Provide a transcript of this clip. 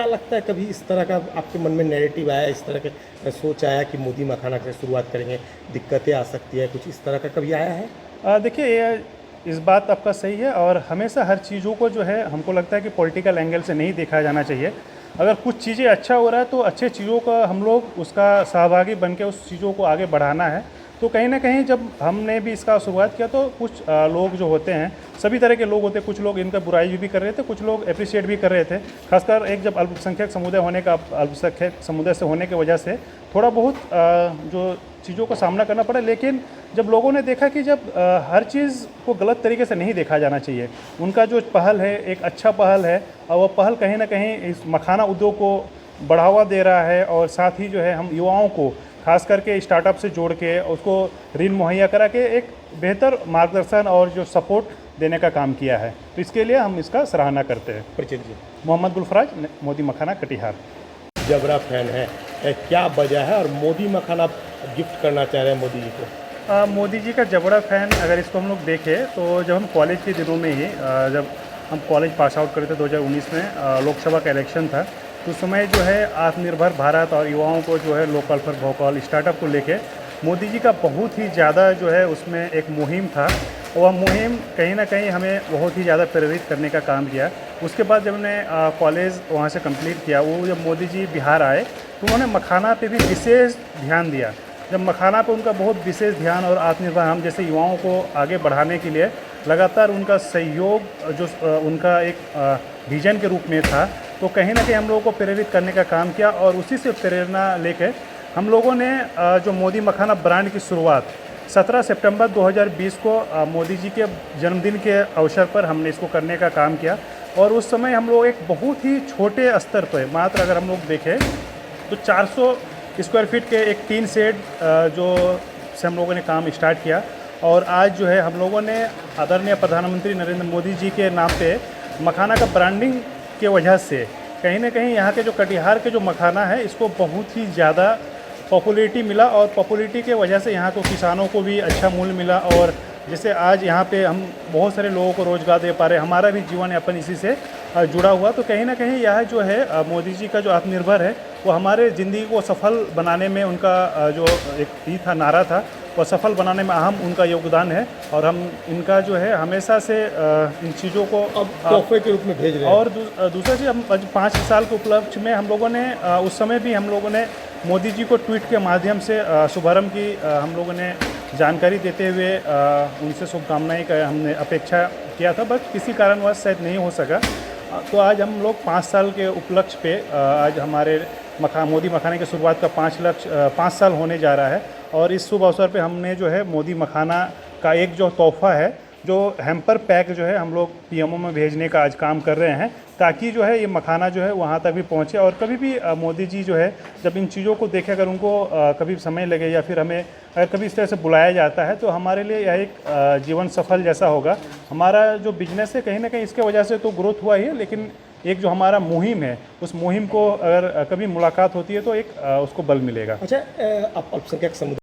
लगता है कभी इस तरह का आपके मन में नैरेटिव आया, इस तरह के सोच आया कि मोदी मखाना से शुरुआत करेंगे, दिक्कतें आ सकती है, कुछ इस तरह का कभी आया है? देखिए ये इस बात आपका सही है और हमेशा हर चीज़ों को जो है हमको लगता है कि पॉलिटिकल एंगल से नहीं देखा जाना चाहिए। अगर कुछ चीज़ें अच्छा हो रहा है तो अच्छे चीज़ों का हम लोग उसका सहभागी बन के उस चीज़ों को आगे बढ़ाना है। तो कहीं ना कहीं जब हमने भी इसका शुरुआत किया तो कुछ लोग जो होते हैं, सभी तरह के लोग होते हैं, कुछ लोग इनका बुराई भी कर रहे थे, कुछ लोग अप्रिशिएट भी कर रहे थे। खासकर एक जब अल्पसंख्यक समुदाय होने का, अल्पसंख्यक समुदाय से होने की वजह से थोड़ा बहुत जो चीज़ों का सामना करना पड़ा। लेकिन जब लोगों ने देखा कि जब हर चीज़ को गलत तरीके से नहीं देखा जाना चाहिए, उनका जो पहल है एक अच्छा पहल है और वह पहल कहीं ना कहीं इस मखाना उद्योग को बढ़ावा दे रहा है और साथ ही जो है हम युवाओं को खास करके स्टार्टअप से जोड़ के उसको ऋण मुहैया करा के एक बेहतर मार्गदर्शन और जो सपोर्ट देने का काम किया है। तो इसके लिए हम इसका सराहना करते हैं। परिचित जी, मोहम्मद गुलफराज, मोदी मखाना, कटिहार। जबरा फैन है, क्या वजह है और मोदी मखाना आप गिफ्ट करना चाह रहे हैं मोदी जी को? मोदी जी का जबड़ा फ़ैन अगर इसको हम लोग देखें तो जब हम कॉलेज के दिनों में ही जब हम कॉलेज पास आउट करे थे 2019 में, लोकसभा का इलेक्शन था, तो उस समय जो है आत्मनिर्भर भारत और युवाओं को जो है लोकल फॉर वोकल स्टार्टअप को लेके मोदी जी का बहुत ही ज़्यादा जो है उसमें एक मुहिम था। वह मुहिम कहीं ना कहीं हमें बहुत ही ज़्यादा प्रेरित करने का काम किया। उसके बाद जब हमने कॉलेज वहाँ से कंप्लीट किया, वो जब मोदी जी बिहार आए तो उन्होंने मखाना पे भी विशेष ध्यान दिया। जब मखाना पे उनका बहुत विशेष ध्यान और आत्मनिर्भर हम जैसे युवाओं को आगे बढ़ाने के लिए लगातार उनका सहयोग जो उनका एक विजन के रूप में था, तो कहीं ना कहीं हम लोगों को प्रेरित करने का काम किया और उसी से प्रेरणा लेकर हम लोगों ने जो मोदी मखाना ब्रांड की शुरुआत 17 सितंबर 2020 को मोदी जी के जन्मदिन के अवसर पर हमने इसको करने का काम किया। और उस समय हम लोग एक बहुत ही छोटे स्तर पर, मात्र अगर हम लोग देखें तो 400 स्क्वायर फीट के एक टीन शेड जो से हम लोगों ने काम स्टार्ट किया। और आज जो है हम लोगों ने आदरणीय प्रधानमंत्री नरेंद्र मोदी जी के नाम पे मखाना का ब्रांडिंग के वजह से कहीं ना कहीं यहाँ के जो कटिहार के जो मखाना है इसको बहुत ही ज़्यादा पॉपुलैरिटी मिला और पॉपुलैरिटी के वजह से यहाँ को किसानों को भी अच्छा मूल्य मिला। और जैसे आज यहाँ पे हम बहुत सारे लोगों को रोज़गार दे पा रहे हैं, हमारा भी जीवन यापन इसी से जुड़ा हुआ। तो कहीं ना कहीं यह जो है मोदी जी का जो आत्मनिर्भर है वो हमारे ज़िंदगी को सफल बनाने में उनका जो एक ई था, नारा था, वो सफल बनाने में अहम उनका योगदान है। और हम इनका जो है हमेशा से इन चीज़ों को अब तोहफे के रूप में भेज रहे हैं। और दूसरा चीज़, हम 5 साल के उपलक्ष्य में हम लोगों ने उस समय भी हम लोगों ने मोदी जी को ट्वीट के माध्यम से शुभारंभ की हम लोगों ने जानकारी देते हुए उनसे शुभकामनाएं का हमने अपेक्षा किया था, बट किसी कारणवश शायद नहीं हो सका। तो आज हम लोग 5 साल के उपलक्ष्य पे आज हमारे मोदी मखाने की शुरुआत का 5 साल होने जा रहा है। और इस शुभ अवसर पे हमने जो है मोदी मखाना का एक जो तोहफ़ा है, जो हैम्पर पैक जो है हम लोग पीएमओ में भेजने का आज काम कर रहे हैं, ताकि जो है ये मखाना जो है वहाँ तक भी पहुँचे। और कभी भी मोदी जी जो है जब इन चीज़ों को देखें, अगर उनको कभी समय लगे या फिर हमें अगर कभी इस तरह से बुलाया जाता है तो हमारे लिए यह एक जीवन सफल जैसा होगा। हमारा जो बिजनेस है कहीं ना कहीं इसके वजह से तो ग्रोथ हुआ ही है, लेकिन एक जो हमारा मुहिम है उस मुहिम को अगर कभी मुलाकात होती है तो एक उसको बल मिलेगा। अच्छा, आप अल्पसंख्यक समुदाय